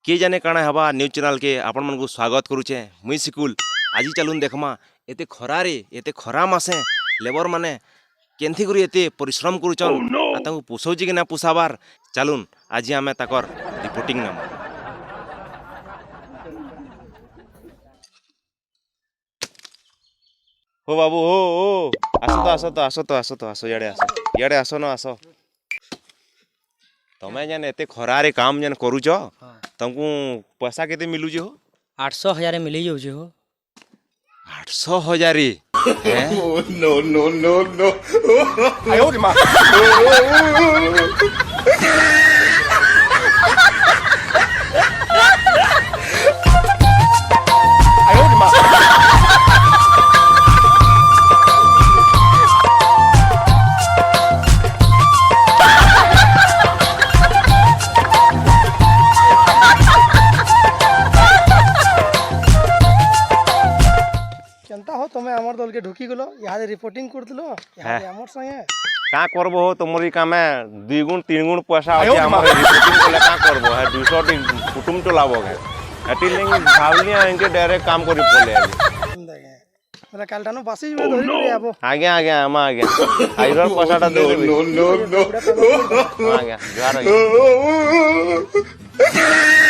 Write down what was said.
किए जाने काଣା हवा न्यूज चैनल के आपण मन को स्वागत करुचे मुई सिकुल आज चलून देखमा एते खरारे एते खरा मासे लेबर माने केनथी करी एते परिश्रम करूचन तांको पोसौची कि ना पोसाबार चलून आज आमे ताकर रिपोर्टिंग नाम हो बाबू हो आसो याडे आसो न आसो तमें जेन एते खरारे काम जेन करूच तुमको पैसा केते मिलुजे हो 800,000 मिली जाऊे हो 800,000 no, no, no, no. 哎呦我的妈！哎呦我的妈！ केनता हो तुम्हें आमर दल के ढुकी गलो यहाँ रिपोर्टिंग करदिलो यहाँ आमर संगे का करबो हो तुमरी कामे 2 गुण 3 गुण पैसा होचे हमर रिपोर्टिंग कोले का करबो है 200 टी कुटुम चलाबो है एटी लिंग भावलिया इनके डायरेक्ट काम करी पले देखे मला कालटानो बासी में धरि रे आबो आगे हम आगे आइबर पैसाटा दे देबे No, no, no. आगे जुआर